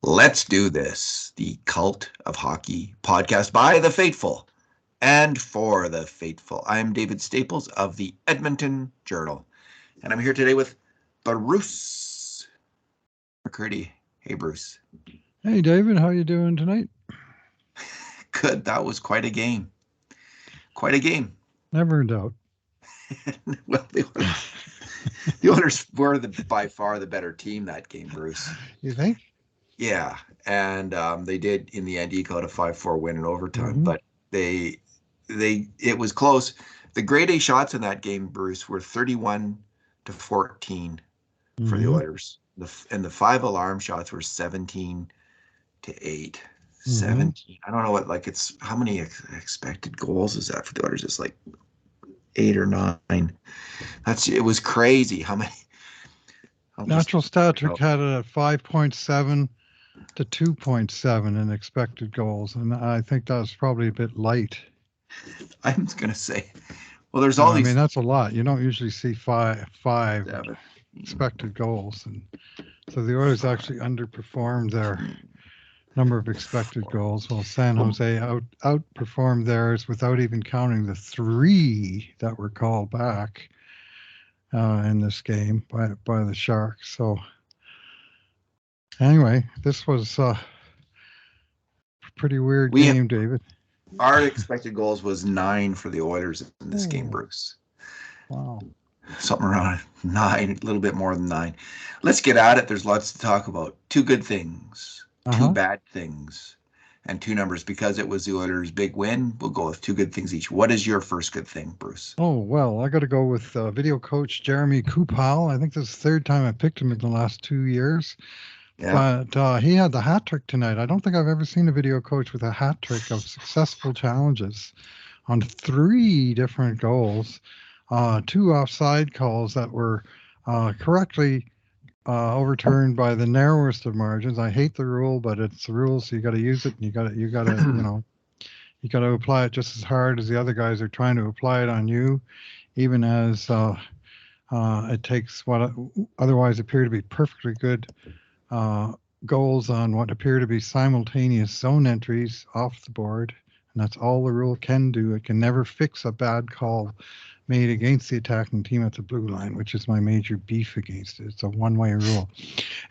Let's do this. The Cult of Hockey podcast by the faithful and for the faithful. I'm David Staples of the Edmonton Journal, and I'm here today with Bruce McCurdy. Hey, Bruce. Hey, David. How you doing tonight? Good. That was quite a game. Quite a game. Never in doubt. Well, the Oilers were by far the better team that game, Bruce. You think? Yeah, and they did in the end eke out a 5-4 win in overtime, but it was close. The grade A shots in that game, Bruce, were 31-14 for the Oilers, and the 5 alarm shots were 17-8. 17. I don't know what it's how many expected goals is that for the Oilers? It's like 8 or 9. It was crazy. How many? Natural Stat Trick had it at 5.7 to 2.7 in expected goals, and I think that was probably a bit light. I'm going to say, well, there's all these. I mean, that's a lot. You don't usually see five expected goals, and so the Oilers actually underperformed their number of expected goals, while San Jose outperformed theirs without even counting the 3 that were called back in this game by the Sharks. So anyway, this was a pretty weird game, David. Our expected goals was 9 for the Oilers in this game, Bruce. Wow. Something around 9, a little bit more than 9. Let's get at it. There's lots to talk about. 2 good things, 2 bad things, and 2 numbers. Because it was the Oilers' big win, we'll go with 2 good things each. What is your first good thing, Bruce? Oh, well, I got to go with video coach Jeremy Kupal. I think this is the 3rd time I picked him in the last 2 years. Yeah. But he had the hat trick tonight. I don't think I've ever seen a video coach with a hat trick of successful challenges on 3 different goals, 2 offside calls that were correctly overturned by the narrowest of margins. I hate the rule, but it's the rule, so you got to use it, and you got to you got to apply it just as hard as the other guys are trying to apply it on you, even as it takes what otherwise appear to be perfectly good goals on what appear to be simultaneous zone entries off the board, and that's all the rule can do. It can never fix a bad call made against the attacking team at the blue line, which is my major beef against it. It's a one-way rule.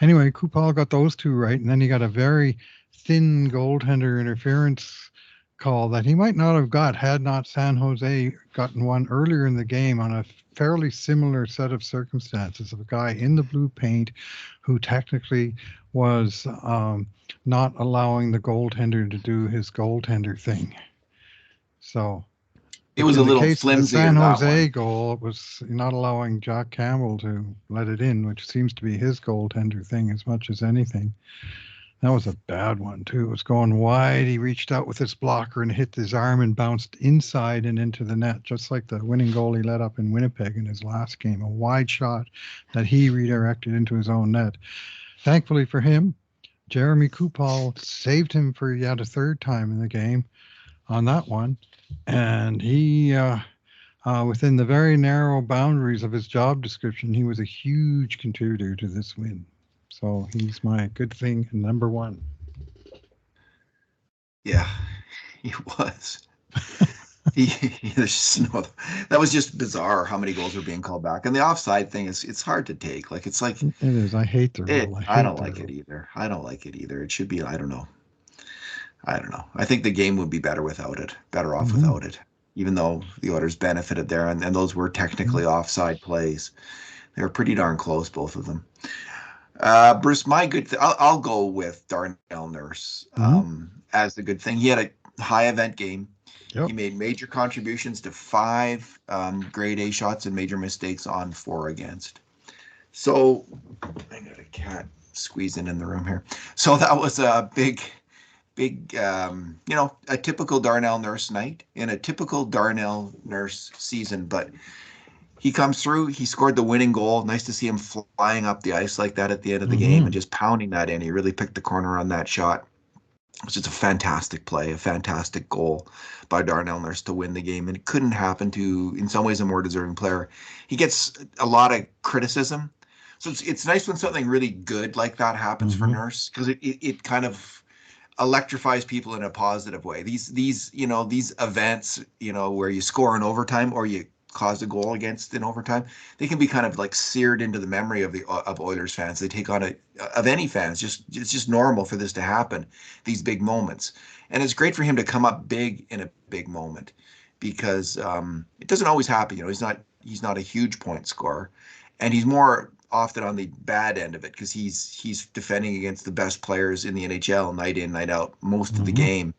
Anyway, Kupal got those 2 right, and then he got a very thin goaltender interference call that he might not have got had not San Jose gotten one earlier in the game on a fairly similar set of circumstances of a guy in the blue paint who technically was not allowing the goaltender to do his goaltender thing. So it was a little flimsy. The San Jose goal, it was not allowing Jack Campbell to let it in, which seems to be his goaltender thing as much as anything. That was a bad one, too. It was going wide. He reached out with his blocker and hit his arm and bounced inside and into the net, just like the winning goal he let up in Winnipeg in his last game, a wide shot that he redirected into his own net. Thankfully for him, Jeremy Kupal saved him for yet a 3rd time in the game on that one. And he, within the very narrow boundaries of his job description, he was a huge contributor to this win. So he's my good thing number 1. Yeah, he was. That was just bizarre how many goals were being called back. And the offside thing it's hard to take. It is. I hate the rule. I don't like it either. It should be, I don't know. I think the game would be better off without it, even though the Oilers benefited there. And those were technically offside plays. They were pretty darn close, both of them. Bruce, my good thing, I'll go with Darnell Nurse as the good thing. He had a high event game. Yep. He made major contributions to 5 grade A shots and major mistakes on 4 against. So I got a cat squeezing in the room here. So that was a big, a typical Darnell Nurse night in a typical Darnell Nurse season. But he comes through, he scored the winning goal. Nice to see him flying up the ice like that at the end of the game and just pounding that in. He really picked the corner on that shot. It was just a fantastic play, a fantastic goal by Darnell Nurse to win the game. And it couldn't happen to, in some ways, a more deserving player. He gets a lot of criticism. So it's nice when something really good like that happens for Mm-hmm. Nurse, because it kind of electrifies people in a positive way. These events, where you score in overtime or you cause a goal against in overtime, they can be kind of like seared into the memory of Oilers fans. They take on of any fans. It's just normal for this to happen, these big moments, and it's great for him to come up big in a big moment, because it doesn't always happen. He's not a huge point scorer, and he's more often on the bad end of it because he's defending against the best players in the NHL night in, night out, most of the Mm-hmm. game,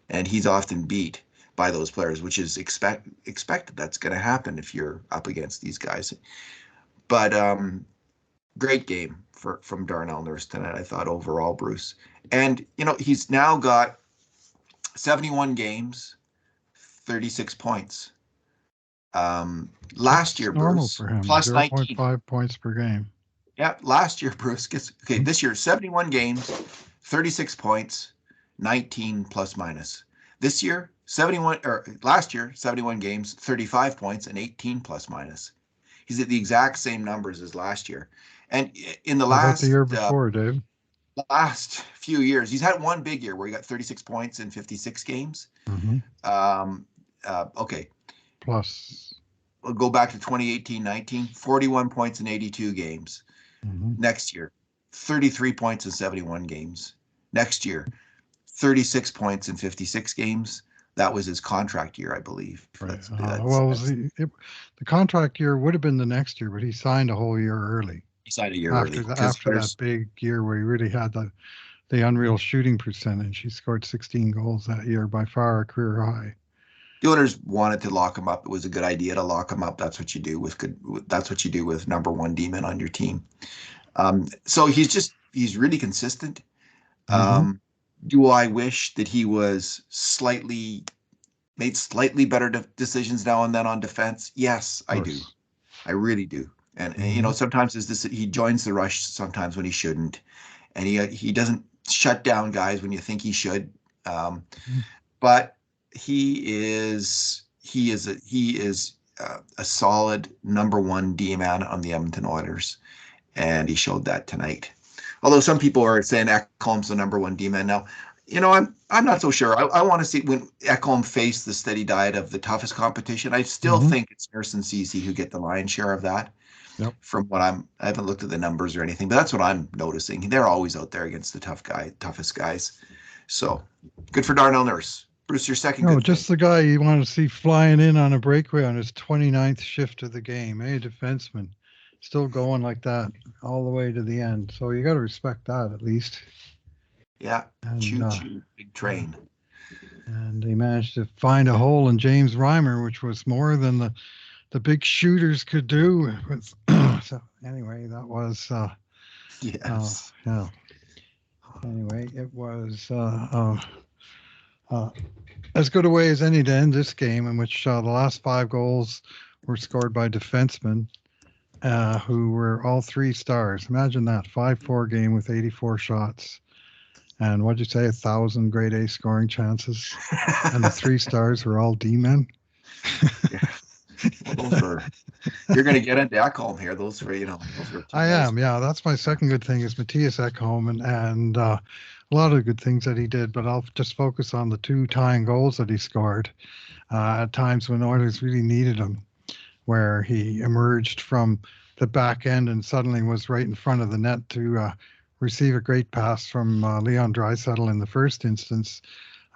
and he's often beat by those players, which is expected. That's going to happen if you're up against these guys. But great game from Darnell Nurse tonight, I thought, overall, Bruce. And he's now got 71 games, 36 points. Last That's year, normal Bruce, for him. plus 19. 0.5 points per game. Yeah, last year, Bruce gets okay. Mm-hmm. This year, 71 games, 36 points, 19 plus minus. This year, 71 or last year, 71 games, 35 points, and 18 plus minus. He's at the exact same numbers as last year. And in the How about the last year before, Dave? last few years, he's had one big year where he got 36 points in 56 games. Mm-hmm. Okay, Plus. we'll go back to 2018-19, 41 points in 82 games. Mm-hmm. Next year, 33 points in 71 games. Next year, 36 points in 56 games. That was his contract year, I believe. Right. That's The contract year would have been the next year, but he signed a whole year early he signed a year early because after that big year where he really had the unreal shooting percentage. He scored 16 goals that year, by far a career high. the owners wanted to lock him up. It was a good idea to lock him up. That's what you do with good. That's what you do with number one D-man on your team. So he's really consistent. Mm-hmm. Do I wish that he was made slightly better decisions now and then on defense? Yes, I do. I really do. And Mm-hmm. sometimes he joins the rush sometimes when he shouldn't, and he doesn't shut down guys when you think he should. But he is a solid number one D man on the Edmonton Oilers, and he showed that tonight. Although some people are saying Ekholm's the number one D man now, I'm not so sure. I want to see when Ekholm faced the steady diet of the toughest competition. I still Mm-hmm. think it's Nurse and Ceci who get the lion's share of that. Yep. From what I haven't looked at the numbers or anything, but that's what I'm noticing. They're always out there against the toughest guys. So good for Darnell Nurse. Bruce, your second No, good just thing. the guy you want to see flying in on a breakaway on his 29th shift of the game. Hey, defenseman. Still going like that all the way to the end. So you got to respect that at least. Yeah, And choo-choo, big train. and he managed to find a hole in James Reimer, which was more than the big shooters could do. So anyway, that was Yes. yeah. Anyway, it was as good a way as any to end this game, in which the last 5 goals were scored by defensemen who were all 3 stars. Imagine that 5-4 game with 84 shots. And what'd you say? 1,000 grade A scoring chances, and the 3 stars were all D men. Yeah. Well, you're going to get into Ekholm here. Those were I am, yeah. That's my second good thing is Matthias Ekholm, and a lot of good things that he did. But I'll just focus on the 2 tying goals that he scored at times when Oilers really needed him, where he emerged from the back end and suddenly was right in front of the net to receive a great pass from Leon Draisaitl in the first instance,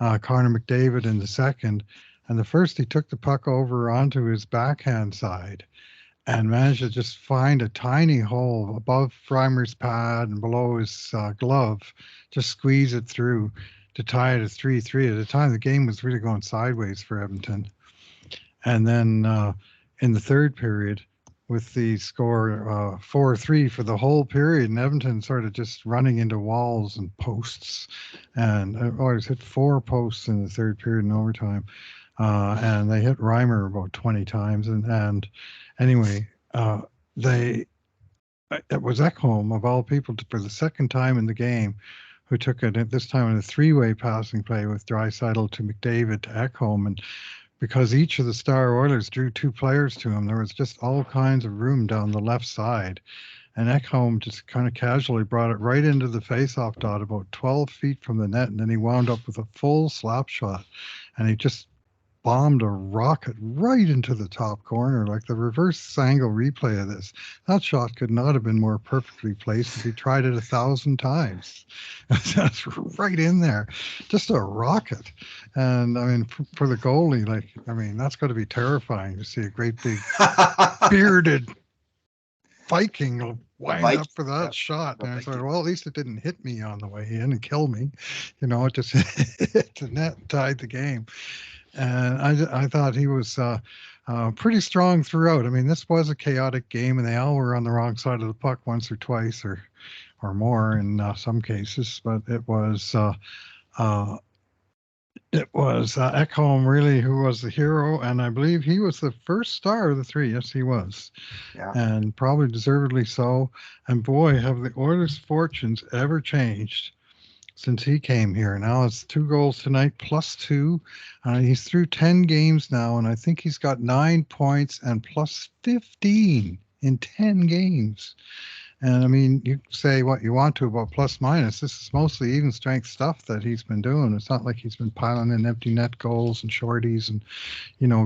Connor McDavid in the second. And the first, he took the puck over onto his backhand side and managed to just find a tiny hole above Reimer's pad and below his glove, just squeeze it through to tie it at 3-3. At the time, the game was really going sideways for Edmonton. And then in the third period, with the score 4-3 for the whole period, and Edmonton sort of just running into walls and posts. And Oilers hit 4 posts in the third period in overtime. And they hit Reimer about 20 times. And anyway, it was Ekholm, of all people, for the second time in the game, who took it at this time in a 3-way passing play with Draisaitl to McDavid to Ekholm. And because each of the Star Oilers drew 2 players to him, there was just all kinds of room down the left side. and Ekholm just kind of casually brought it right into the face-off dot about 12 feet from the net, and then he wound up with a full slap shot, and he just bombed a rocket right into the top corner. Like the reverse angle replay of this, that shot could not have been more perfectly placed if he tried it 1,000 times. That's right in there, just a rocket. And I mean, for the goalie, like, I mean, that's got to be terrifying to see a great big bearded Viking wind up for that shot. And I thought, well, at least it didn't hit me on the way in and kill me. It just hit the net, tied the game. And I thought he was pretty strong throughout. I mean, this was a chaotic game, and they all were on the wrong side of the puck once or twice, or more in some cases. But it was Ekholm really who was the hero, and I believe he was the first star of the three. Yes, he was, and probably deservedly so. And boy, have the Oilers' fortunes ever changed since he came here. Now it's 2 goals tonight, +2. He's through 10 games now, and I think he's got 9 points and +15 in 10 games. And I mean, you say what you want to about plus minus. This is mostly even strength stuff that he's been doing. It's not like he's been piling in empty net goals and shorties and,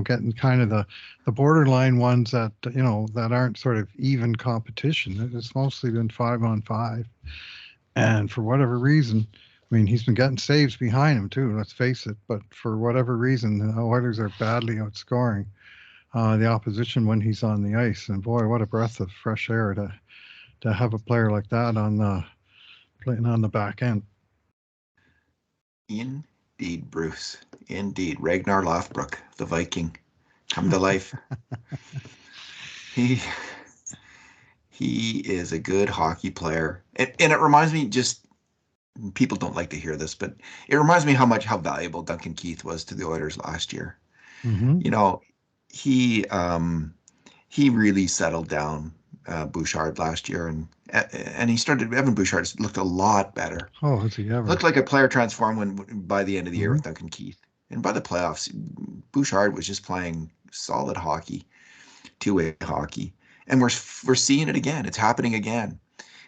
getting kind of the borderline ones that, that aren't sort of even competition. It's mostly been 5-on-5. And for whatever reason, I mean, he's been getting saves behind him too, let's face it. But for whatever reason, the Oilers are badly outscoring the opposition when he's on the ice. And boy, what a breath of fresh air to have a player like that playing on the back end. Indeed, Bruce. Indeed. Ragnar Lothbrok, the Viking, come to life. He is a good hockey player. And it reminds me, just people don't like to hear this, but it reminds me how valuable Duncan Keith was to the Oilers last year. Mm-hmm. He really settled down Bouchard last year, and he started. Evan Bouchard looked a lot better. Oh, has he ever? Looked like a player transformed by the end of the year with Duncan Keith, and by the playoffs, Bouchard was just playing solid hockey, two-way hockey, and we're seeing it again. It's happening again,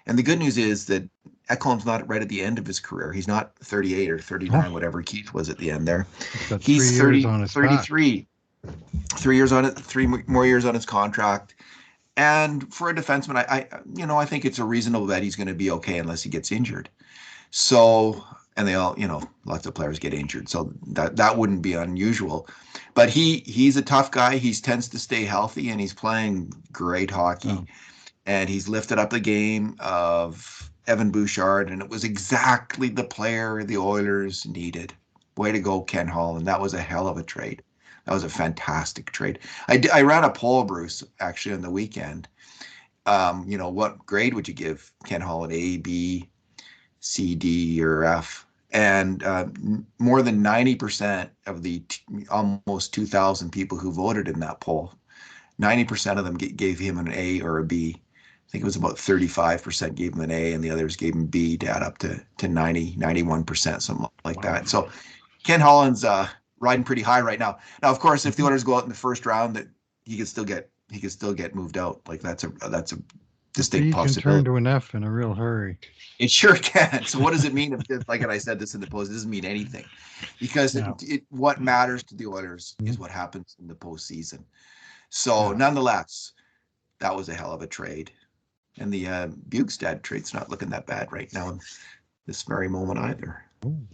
and the good news is that Ekholm's not right at the end of his career. He's not 38 or 39, whatever Keith was at the end there. He's 33. 3 years on it, 3 more years on his contract. And for a defenseman, I think it's a reasonable bet he's going to be okay unless he gets injured. So, and they all, lots of players get injured, so that wouldn't be unusual. But he's a tough guy. He tends to stay healthy, and he's playing great hockey. And he's lifted up the game of Evan Bouchard, and it was exactly the player the Oilers needed. Way to go, Ken Holland. That was a hell of a trade. That was a fantastic trade. I ran a poll, Bruce, actually on the weekend. What grade would you give Ken Holland? A, B, C, D, or F? And more than 90% of the almost 2,000 people who voted in that poll, 90% of them gave him an A or a B. I think it was about 35% gave him an A, and the others gave him B to add up to 90, 91%, something like that. So Ken Holland's riding pretty high right now. Now, of course, if the Oilers go out in the first round, that he could still get moved out. Like that's a distinct possibility. He can turn to an F in a real hurry. It sure can. So what does it mean? Like I said this in the post, it doesn't mean anything, because what matters to the Oilers is what happens in the postseason. So nonetheless, that was a hell of a trade, and the Bjugstad trade's not looking that bad right now in this very moment either. Ooh.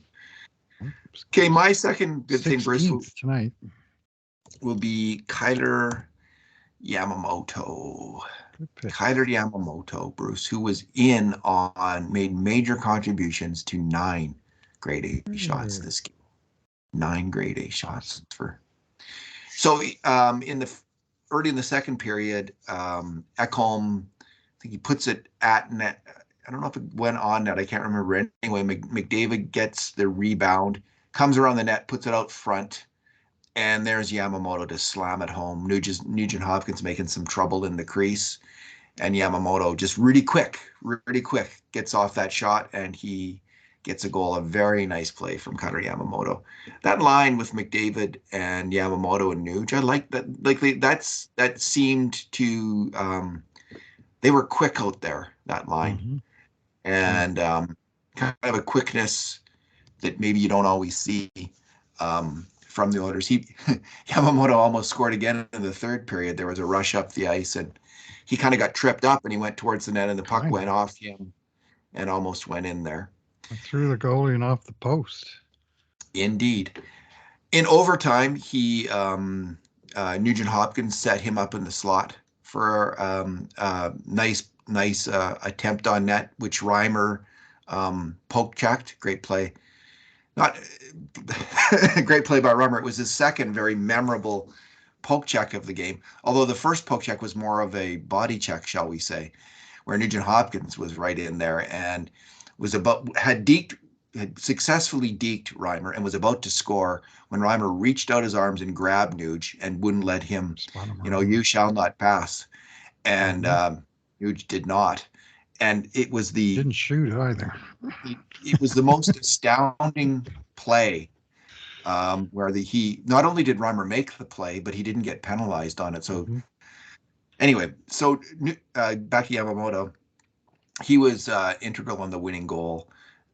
Okay, my second good thing, Bruce, tonight will be Kyler Yamamoto. Kyler Yamamoto, Bruce, who was made major contributions to 9 grade A shots this game. 9 grade A shots So early in the second period, Ekholm, I think he puts it at net. I don't know if it went on net. I can't remember. Anyway, McDavid gets the rebound, comes around the net, puts it out front, and there's Yamamoto to slam it home. Nugent Hopkins making some trouble in the crease, and Yamamoto just really quick, gets off that shot, and he gets a goal. A very nice play from Kyler Yamamoto. That line with McDavid and Yamamoto and Nuge, I like that. That seemed to They were quick out there, that line, Mm-hmm. Yeah. and kind of a quickness that maybe you don't always see from the Oilers. Yamamoto almost scored again in the third period. There was a rush up the ice, and he kind of got tripped up, and he went towards the net, and the puck Kind of. went off him and almost went in there. Threw the goalie and off the post. Indeed. In overtime, he Nugent Hopkins set him up in the slot for nice attempt on net, which Reimer poke checked. Great play. Not great play by Reimer. It was his second very memorable poke check of the game. Although the first poke check was more of a body check, shall we say, where Nugent Hopkins was right in there and had successfully deked Reimer and was about to score when Reimer reached out his arms and grabbed Nuge and wouldn't let him, Spun him you around. shall not pass. And Mm-hmm. Nuge did not. And Didn't shoot either. it was the most astounding play where he not only did Reimer make the play, but he didn't get penalized on it. So Mm-hmm. anyway, back to Yamamoto. He was integral in the winning goal.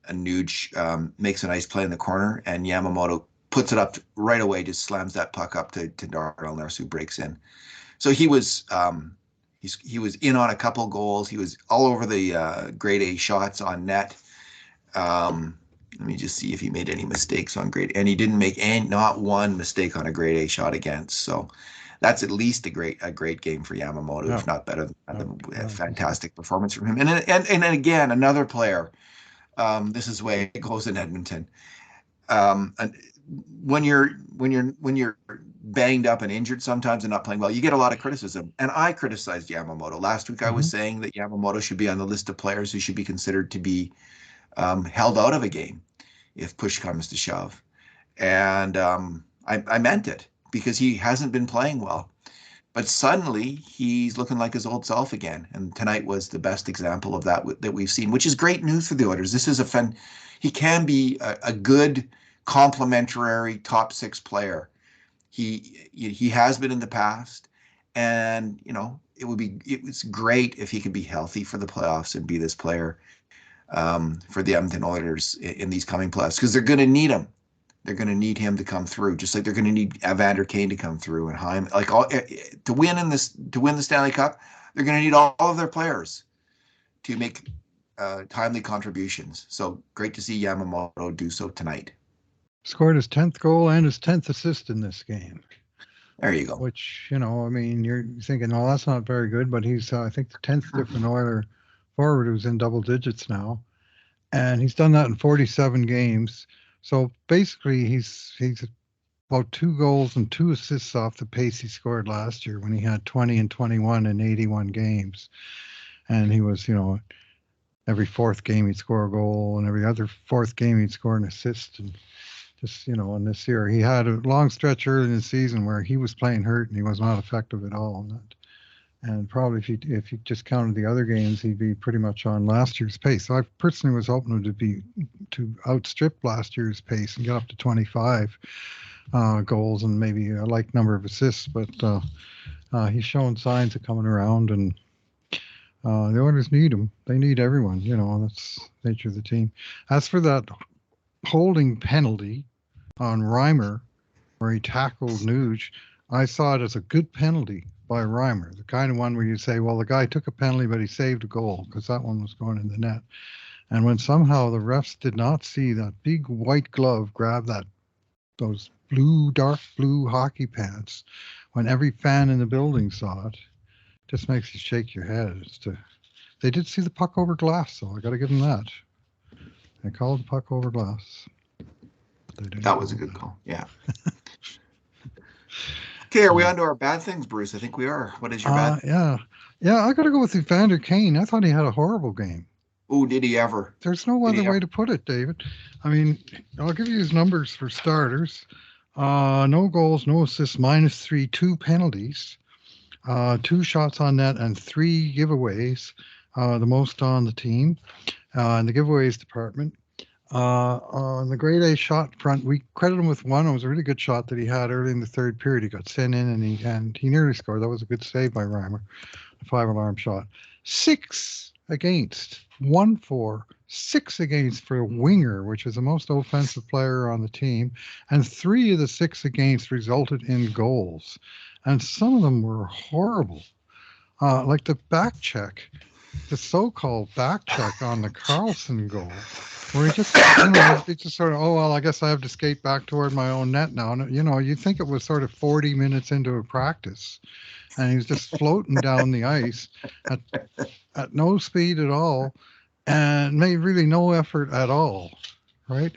And Nuge makes a nice play in the corner, and Yamamoto puts it up right away, just slams that puck up to Darnell Nurse, who breaks in. So he was in on a couple goals. He was all over the grade A shots on net. Let me just see if he made any mistakes on grade, and he didn't make not one mistake on a grade A shot against. So that's at least a great game for Yamamoto, Yeah. if not better than a Yeah. fantastic performance from him. And again, another player. This is the way it goes in Edmonton. And when you're banged up and injured sometimes and not playing well, you get a lot of criticism. And I criticized Yamamoto last week. I Mm-hmm. was saying that Yamamoto should be on the list of players who should be considered to be held out of a game if push comes to shove. And I meant it because he hasn't been playing well. But suddenly he's looking like his old self again. And tonight was the best example of that we've seen, which is great news for the Oilers. This is he can be a good complementary top six player. He has been in the past, and it was great if he could be healthy for the playoffs and be this player for the Edmonton Oilers in these coming playoffs because they're going to need him. They're going to need him to come through, just like they're going to need Evander Kane to come through and Heim. Like to win the Stanley Cup, they're going to need all of their players to make timely contributions. So great to see Yamamoto do so tonight. Scored his 10th goal and his 10th assist in this game. There you go. Which, I mean, you're thinking, well, that's not very good, but he's, I think, the 10th different Oiler forward who's in double digits now. And he's done that in 47 games. So basically, he's about 2 goals and 2 assists off the pace he scored last year when he had 20 and 21 in 81 games. And he was, every fourth game he'd score a goal, and every other fourth game he'd score an assist. And just, and this year he had a long stretch early in the season where he was playing hurt and he was not effective at all. And probably if you just counted the other games, he'd be pretty much on last year's pace. So I personally was hoping to outstrip last year's pace and get up to 25 goals and maybe a like number of assists. But he's showing signs of coming around, and the Oilers need him. They need everyone. That's the nature of the team. As for that holding penalty on Reimer, where he tackled Nuge, I saw it as a good penalty by Reimer, the kind of one where you say, well, the guy took a penalty, but he saved a goal because that one was going in the net. And when somehow the refs did not see that big white glove grab those dark blue hockey pants, when every fan in the building saw it, just makes you shake your head. They did see the puck over glass, so I got to give them that. They called the puck over glass. That was a good call. Yeah. Okay, are we on to our bad things, Bruce? I think we are. What is your bad? Yeah. I got to go with Evander Kane. I thought he had a horrible game. Oh, did he ever? There's no other way to put it, David. I mean, I'll give you his numbers for starters. No goals, no assists, -3, 2 penalties, 2 shots on net, and 3 giveaways, the most on the team in the giveaways department. On the grade A shot front, we credit him with one. It was a really good shot that he had early in the third period. He got sent in and he nearly scored. That was a good save by Reimer. 5-alarm shot. 6 against, 1 for, 6 against for a winger, which is the most offensive player on the team, and 3 of the 6 against resulted in goals, and some of them were horrible. Like the back check, the so-called back check on the Carlson goal, where he just, he just sort of, oh, well, I guess I have to skate back toward my own net now. And, you'd think it was sort of 40 minutes into a practice, and he was just floating down the ice at no speed at all and made really no effort at all, right?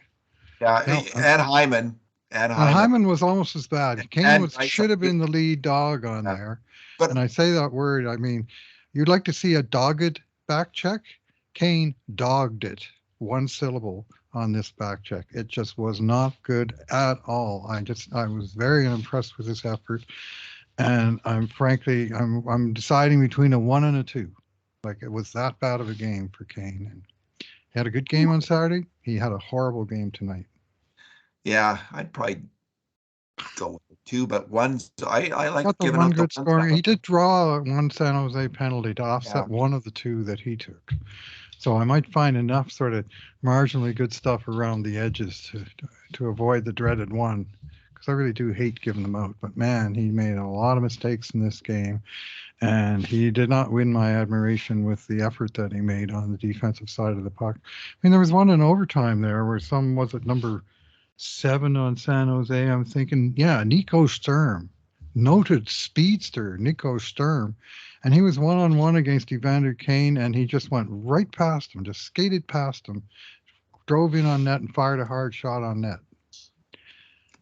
Yeah, Yeah. and Hyman. And And Hyman. Hyman was almost as bad. Kane And should have yeah, been the lead dog on there. And but I say that word, I mean, you'd like to see a dogged back check. Kane dogged it, one syllable on this back check. It just was not good at all. I was very impressed with this effort. And I'm deciding between a 1 and a 2. Like, it was that bad of a game for Kane. And he had a good game on Saturday. He had a horrible game tonight. yeah, I'd probably go with 2, but one's I like Got the giving one out the good ones scoring. He that. did draw one San Jose penalty to Yeah, offset one of the 2 that he took. So I might find enough sort of marginally good stuff around the edges to avoid the dreaded one, because I really do hate giving them out. But man, he made a lot of mistakes in this game, and he did not win my admiration with the effort that he made on the defensive side of the puck. I mean, there was one in overtime there where was it number 7 on San Jose? I'm thinking, yeah, Nico Sturm, noted speedster Nico Sturm, and he was 1-on-1 against Evander Kane, and he just went right past him, just skated past him, drove in on net, and fired a hard shot on net.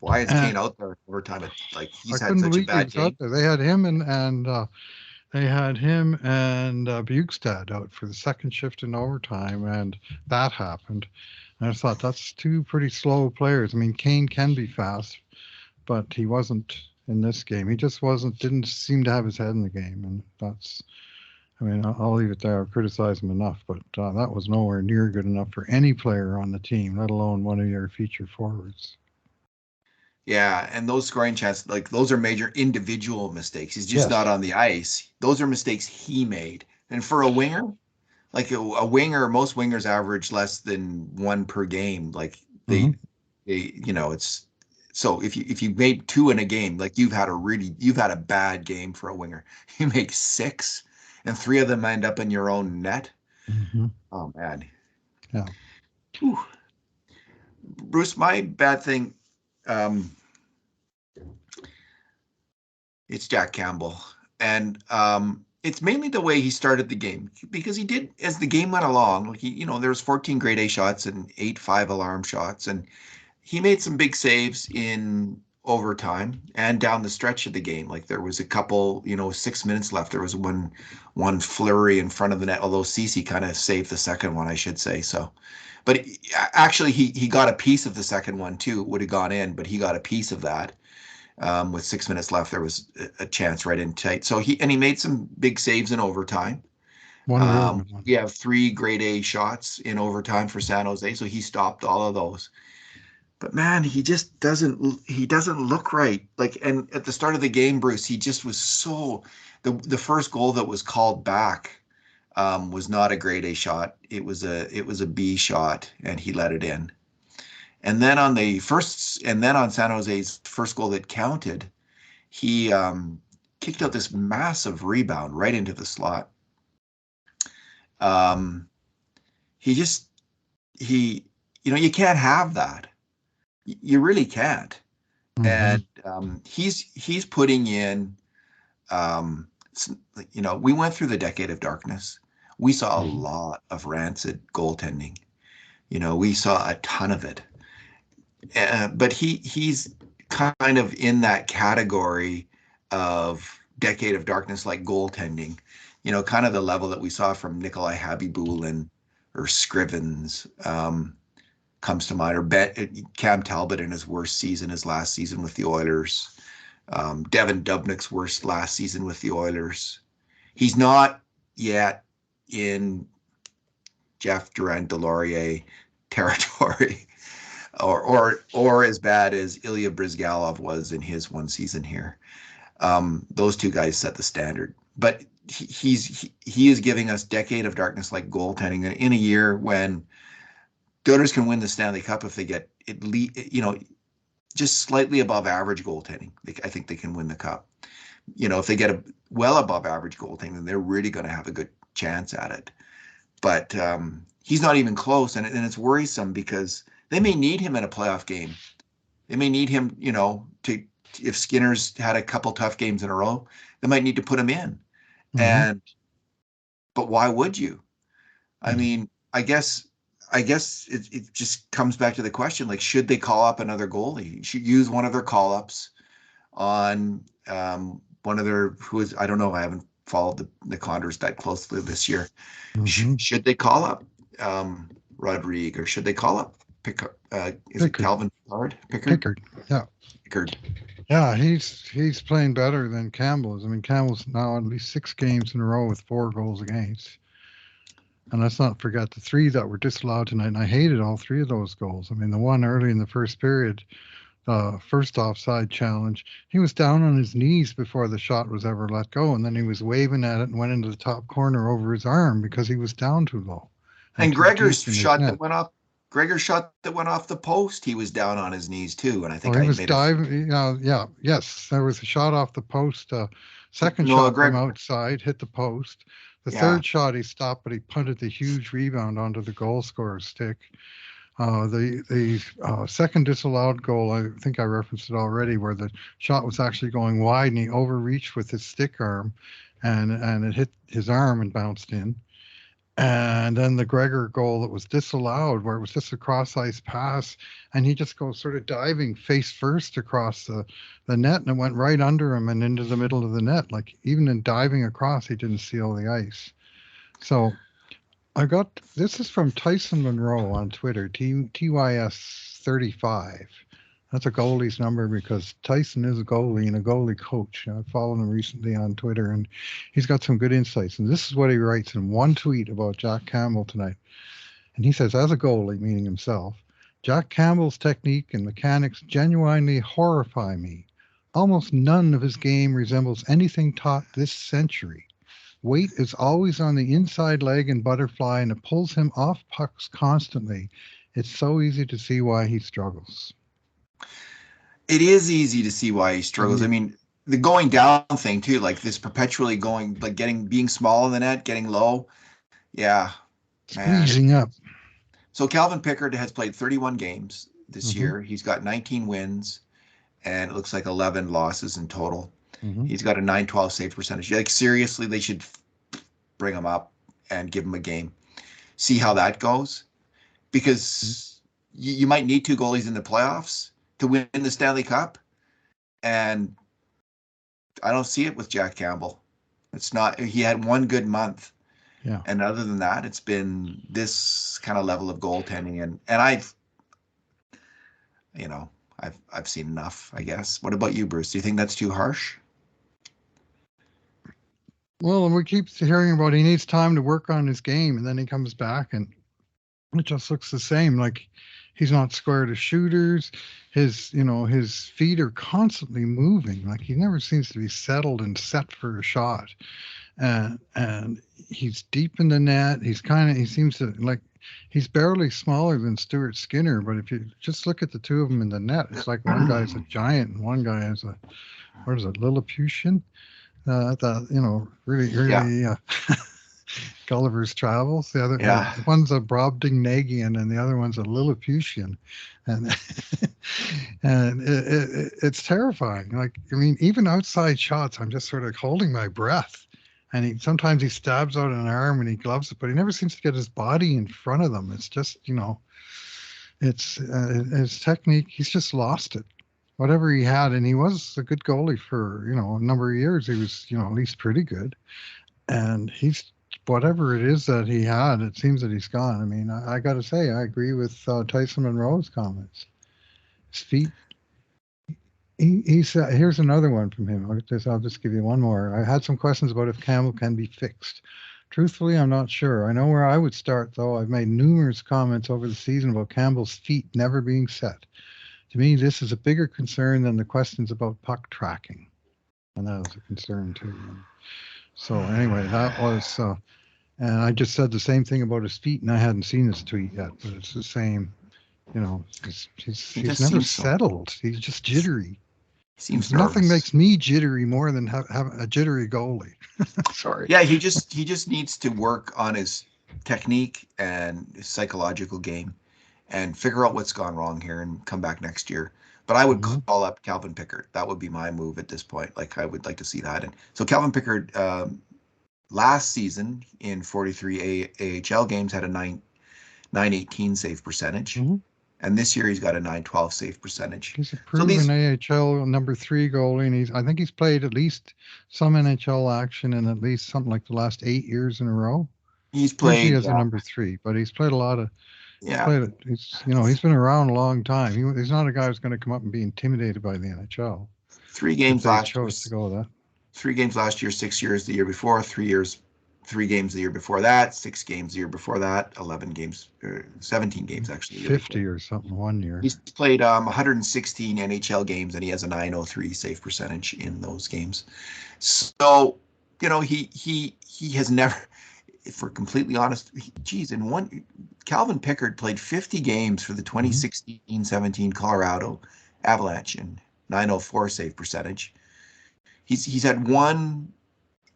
why is And Kane out there over time? Like, I he's had couldn't such a believe he bad was out game. there. They had him and Bukestad out for the second shift in overtime, and that happened. And I thought, that's 2 pretty slow players. I mean, Kane can be fast, but he wasn't in this game. He just didn't seem to have his head in the game. And I'll leave it there. I've criticized him enough, but that was nowhere near good enough for any player on the team, let alone one of your feature forwards. Yeah, and those scoring chances, like those are major individual mistakes. He's just not Yes. on the ice. Those are mistakes he made. And for a winger, like a winger, most wingers average less than 1 per game. Like Hmm. it's so if you made 2 in a game, like you've had a bad game for a winger. You make 6, and 3 of them end up in your own net. Hmm. Oh man. Yeah. Whew. Bruce, my bad thing. Um, It's Jack Campbell. And it's mainly the way he started the game, because he did, as the game went along, like there was 14 grade A shots and 8 5-alarm shots, and he made some big saves in overtime and down the stretch of the game. Like there was a couple, 6 minutes left. There was one flurry in front of the net, although Cece kind of saved the second one, I should say. So, but actually he got a piece of the second one too. It would have gone in, but he got a piece of that. With 6 minutes left, there was a chance right in tight. So he made some big saves in overtime. One really good We one. have 3 grade A shots in overtime for San Jose, so he stopped all of those. But man, he just doesn't look right. Like, and at the start of the game, Bruce, he just was so the first goal that was called back was not a grade A shot. It was a B shot, and he let it in. And then on San Jose's first goal that counted, he kicked out this massive rebound right into the slot. Um, he just he you can't have that. You really can't. Hmm. And he's putting in we went through the decade of darkness. We saw a Hmm. lot of rancid goaltending. We saw a ton of it. But he's kind of in that category of decade of darkness, like goaltending, kind of the level that we saw from Nikolai Habibulin or Scrivens comes to mind, or Cam Talbot in his worst season, his last season with the Oilers, Devin Dubnik's worst last season with the Oilers. He's not yet in Jeff Durant Delorier territory. Or as bad as Ilya Brizgalov was in his one season here. Those 2 guys set the standard. But he is giving us decade of darkness like goaltending in a year when the Oilers can win the Stanley Cup if they get at least, just slightly above average goaltending. I think they can win the cup. If they get a well above average goaltending, then they're really going to have a good chance at it. But he's not even close, and it's worrisome because they may need him in a playoff game. They may need him, to if Skinner's had a couple tough games in a row, they might need to put him in. But why would you? I mean, I guess it just comes back to the question, like, should they call up another goalie? Should use one of their call-ups on one of their, I don't know, I haven't followed the Condors that closely this year. Should they call up Rodrigue, or should they call up Pickard? Is it Calvin Pickard? Pickard, yeah. Pickard. Yeah, he's playing better than Campbell is. I mean, Campbell's now at least 6 games in a row with 4 goals against. And let's not forget the 3 that were disallowed tonight. And I hated all 3 of those goals. I mean, the one early in the first period, first offside challenge, he was down on his knees before the shot was ever let go. And then he was waving at it and went into the top corner over his arm because he was down too low. And Gregor's shot that went off. Gregor's shot that went off the post, he was down on his knees too, and I think he was diving. Yes, there was a shot off the post. Second shot from outside hit the post. The third shot he stopped, but he punted the huge rebound onto the goal scorer's stick. The second disallowed goal, I think I referenced it already, where the shot was actually going wide and he overreached with his stick arm, and it hit his arm and bounced in. And then the Gregor goal that was disallowed, where it was just a cross-ice pass, and he just goes sort of diving face first across the net, and it went right under him and into the middle of the net. Like, even in diving across, he didn't seal the ice. So this is from Tyson Monroe on Twitter, TYS35. That's a goalie's number because Tyson is a goalie and a goalie coach. I followed him recently on Twitter, and he's got some good insights. And this is what he writes in one tweet about Jack Campbell tonight. And he says, as a goalie, meaning himself, Jack Campbell's technique and mechanics genuinely horrify me. Almost none of his game resembles anything taught this century. Weight is always on the inside leg and butterfly, and it pulls him off pucks constantly. It's so easy to see why he struggles. It is easy to see why he struggles. I mean, the going down thing too, like this perpetually going, like being small in the net, getting low. Yeah. Squeezing up. So Calvin Pickard has played 31 games this year. He's got 19 wins and it looks like 11 losses in total. He's got a .912 save percentage. Like, seriously, they should bring him up and give him a game. See how that goes. Because you might need 2 goalies in the playoffs to win the Stanley Cup, and I don't see it with Jack Campbell. It's not. He had one good month, and other than that, it's been this kind of level of goaltending. And I've seen enough, I guess. What about you, Bruce? Do you think that's too harsh? Well, we keep hearing about he needs time to work on his game, and then he comes back and it just looks the same. Like, he's not square to shooters. His feet are constantly moving. Like, he never seems to be settled and set for a shot. And he's deep in the net. He seems to, like, he's barely smaller than Stuart Skinner. But if you just look at the two of them in the net, it's like one guy's a giant and one guy is Lilliputian. Really. Gulliver's Travels. The other one's a Brobdingnagian and the other one's a Lilliputian, and it's terrifying. Like, I mean, even outside shots, I'm just sort of holding my breath. And sometimes he stabs out an arm and he gloves it, but he never seems to get his body in front of them. It's just, it's his technique. He's just lost it. Whatever he had, and he was a good goalie for a number of years. He was at least pretty good, and he's. Whatever it is that he had, it seems that he's gone. I mean, I got to say, I agree with Tyson Monroe's comments. His feet. Here's another one from him. I'll just give you one more. I had some questions about if Campbell can be fixed. Truthfully, I'm not sure. I know where I would start, though. I've made numerous comments over the season about Campbell's feet never being set. To me, this is a bigger concern than the questions about puck tracking. And that was a concern, too. So anyway, that was, and I just said the same thing about his feet, and I hadn't seen his tweet yet, but it's the same. He He's just never seems so. settled. He's just jittery. He seems Nothing nervous. makes me jittery more than have a jittery goalie. Sorry. Yeah, he just needs to work on his technique and his psychological game and figure out what's gone wrong here and come back next year. But I would Mhm. call up Calvin Pickard. That would be my move at this point. Like I would like to see that. And so Calvin Pickard last season in 43 AHL games had a 918 save percentage. Mhm. And this year he's got a 912 save percentage. He's a So proven these AHL #3 goalie, and I think he's played at least some NHL action in at least something like the last 8 years in a row. he's Usually played as a #3, but he's played a lot of. He's yeah, played it. He's been around a long time. He's not a guy who's going to come up and be intimidated by the NHL three if games they last year, chose to go that. 3 games last year, 6 years the year before, 3 years, 3 games the year before that, 6 games the year before that, 11 games, 17 games actually the year before. 50 or something one year. He's played 116 NHL games and he has a 903 save percentage in those games. So, he has never, if we're completely honest, geez, Calvin Pickard played 50 games for the Mhm. 2016-17 Colorado Avalanche and 904 save percentage. He's had one.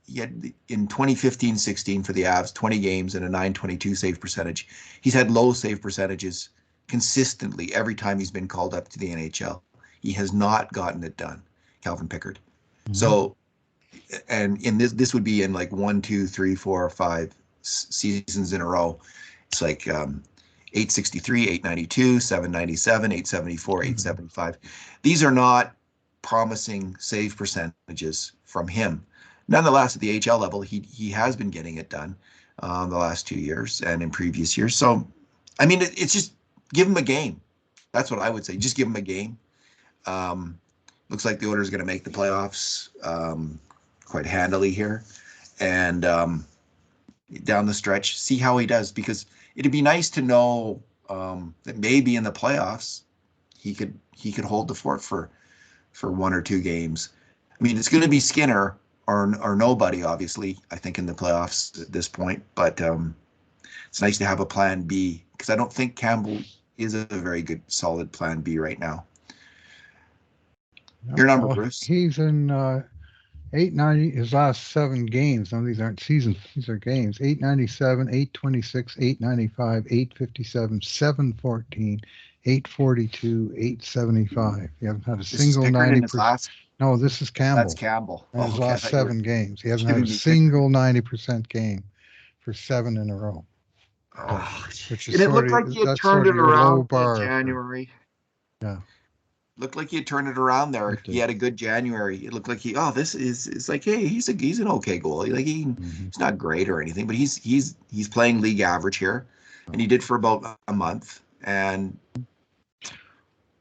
He had in 2015-16 for the Avs 20 games and a 922 save percentage. He's had low save percentages consistently every time he's been called up to the NHL. He has not gotten it done, Calvin Pickard. Mhm. So, and in this would be in like 1, 2, 3, 4, 5 seasons in a row. It's like 863, 892, 797, 874, Mhm. 875. These are not promising save percentages from him. Nonetheless, at the HL level, he has been getting it done the last 2 years and in previous years. So, I mean, it's just give him a game. That's what I would say. Just give him a game. Um, looks like the Oilers are going to make the playoffs quite handily here, and down the stretch, see how he does, because it'd be nice to know that maybe in the playoffs he could hold the fort for 1 or 2 games. I mean, it's going to be Skinner or nobody, obviously, I think, in the playoffs at this point. But it's nice to have a plan B, because I don't think Campbell is a very good, solid plan B right now. Yeah, Your number, well, Bruce. he's in 890 his last 7 games. Now these aren't seasons; these are games. 897, 826, 895, 857, 714, 842, 875. He hasn't had a This is single Pickard in his 90%. last. No, this is That's Campbell. Campbell. In Oh, his okay. I last thought you were 7 games, he hasn't had a giving me Pickard. single 90% game for 7 in a row. But Oh, which geez. is And it looked like he had that's turned sort of it your low around in bar for. January. Yeah, Looked like he had turned it around there. it He did. had a good January. It looked like this is it's like, hey, he's an okay goalie. Like Hmm. he's not great or anything, but he's playing league average here, and he did for about a month. And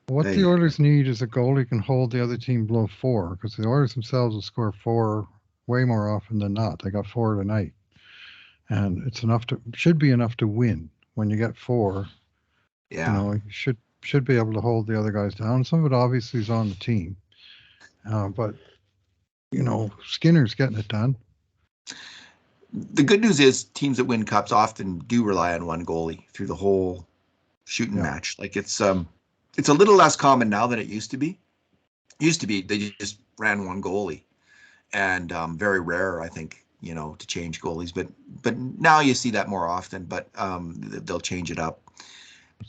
What the hey, Oilers need is a goalie can hold the other team below 4, because the Oilers themselves will score 4 way more often than not. They got 4 tonight, and it's should be enough to win. When you get 4, yeah, you should be able to hold the other guys down. Some of it obviously is on the team, but Skinner's getting it done. the good news is teams that win cups often do rely on one goalie through the whole shooting Yeah, match. Like it's a little less common now than it used to be. It used to be they just ran one goalie, and very rare, I think, to change goalies. But now you see that more often. But they'll change it up.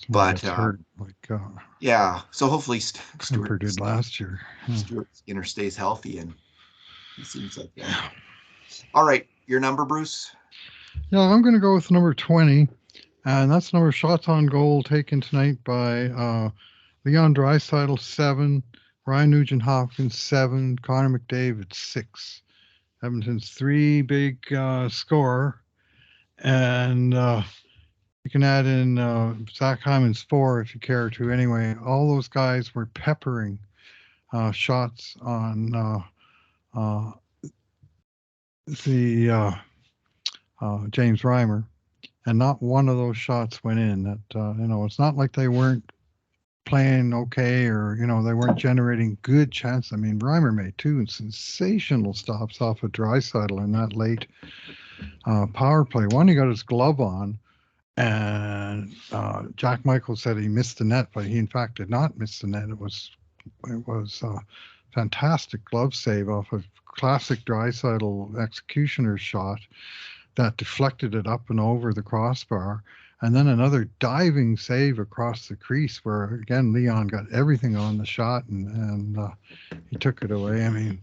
someone But gets hurt like yeah, so hopefully Kemper did last year. Yeah. Stuart Skinner stays healthy, and he seems like that. All right, your number, Bruce. Yeah, I'm going to go with number 20, and that's number of shots on goal taken tonight by Leon Draisaitl 7, Ryan Nugent Hopkins 7, Connor McDavid 6. Edmonton's 3 big scorer, and you can add in Zach Hyman's 4 if you care to. Anyway, all those guys were peppering shots on uh, the James Reimer, and not one of those shots went in. That it's not like they weren't playing okay, or they weren't generating good chances. I mean, Reimer made two sensational stops off of Draisaitl in that late power play. One, he got his glove on, and Jack Michael said he missed the net, but he in fact did not miss the net. It was fantastic glove save off of classic Draisaitl executioner's shot that deflected it up and over the crossbar. And then another diving save across the crease where, again, Leon got everything on the shot and he took it away. I mean,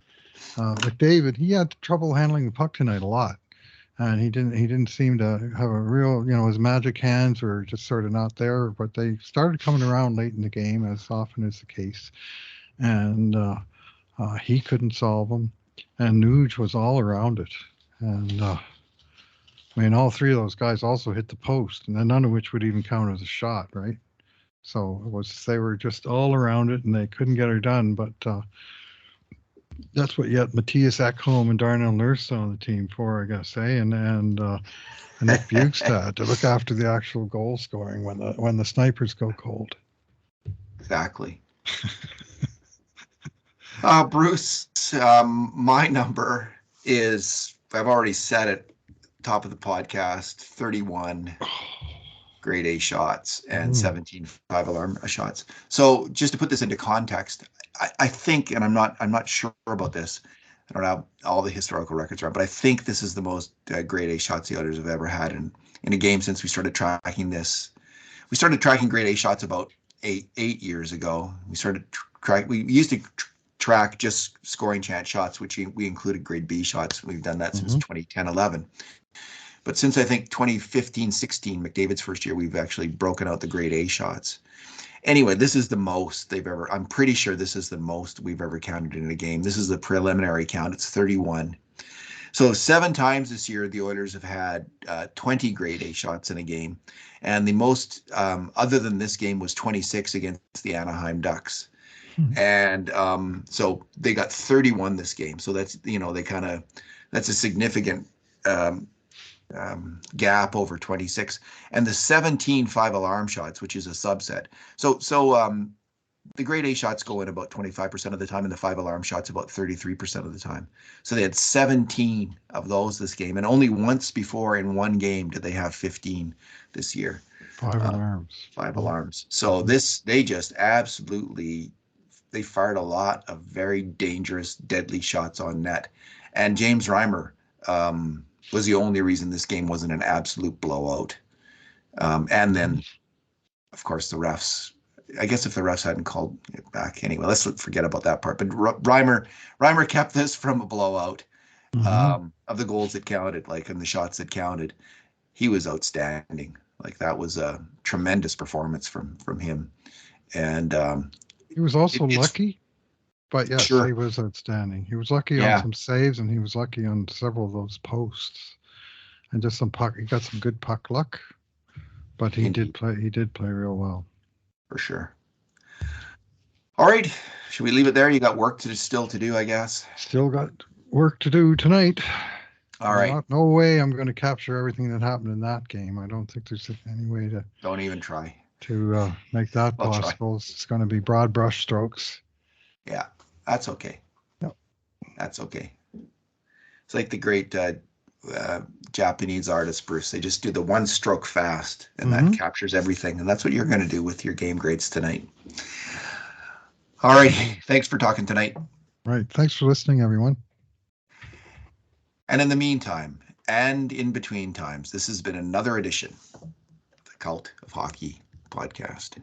McDavid, he had trouble handling the puck tonight a lot. And he didn't seem to have a real, his magic hands were just sort of not there, but they started coming around late in the game, as often is the case. And he couldn't solve them. And Nuge was all around it. And I mean, all three of those guys also hit the post, and then none of which would even count as a shot, right? So they were just all around it, and they couldn't get her done. But that's what you had Matthias Ekholm and Darnell Nurse on the team for, I guess, eh? And Nick Bukestad to look after the actual goal scoring when the snipers go cold. Exactly. Bruce, my number is, I've already said it, top of the podcast, 31 grade A shots and 17 5-alarm shots. So just to put this into context, I think, and I'm not sure about this, I don't have all the historical records around, but I think this is the most grade A shots the Oilers have ever had in a game since we started tracking this. We started tracking grade A shots about eight years ago. We used to track just scoring chance shots, which we included grade B shots. We've done that since 2010-11. But since I think 2015-16, McDavid's first year, we've actually broken out the grade A shots. Anyway, this is the most I'm pretty sure this is the most we've ever counted in a game. This is the preliminary count. It's 31. So 7 times this year, the Oilers have had 20 grade A shots in a game. And the most, other than this game, was 26 against the Anaheim Ducks. And so they got 31 this game. So that's, that's a significant gap over 26. And the 17 5-alarm shots, which is a subset. So the grade A shots go in about 25% of the time, and the 5-alarm shots about 33% of the time. So they had 17 of those this game, and only once before in one game did they have 15 this year. 5 alarms. 5 alarms. So they just absolutely, they fired a lot of very dangerous, deadly shots on net. And James Reimer was the only reason this game wasn't an absolute blowout. And then, of course, the refs. I guess if the refs hadn't called it back anyway, let's forget about that part. But Reimer kept this from a blowout of the goals that counted, like, and the shots that counted. He was outstanding. Like, that was a tremendous performance from him. And he was also lucky, but yes, sure. He was outstanding. He was lucky on some saves, and he was lucky on several of those posts, and just some puck. He got some good puck luck, but he did play real well. For sure. All right. Should we leave it there? You got work still to do, I guess. Still got work to do tonight. All right. No way I'm going to capture everything that happened in that game. I don't think there's any way to. Don't even try. To make that possible. It's going to be broad brush strokes. Yeah, that's okay. Yep. That's okay. It's like the great Japanese artist, Bruce. They just do the one stroke fast, and that captures everything. And that's what you're going to do with your game grades tonight. All right. Thanks for talking tonight. Right. Thanks for listening, everyone. And in the meantime, and in between times, this has been another edition of the Cult of Hockey podcast.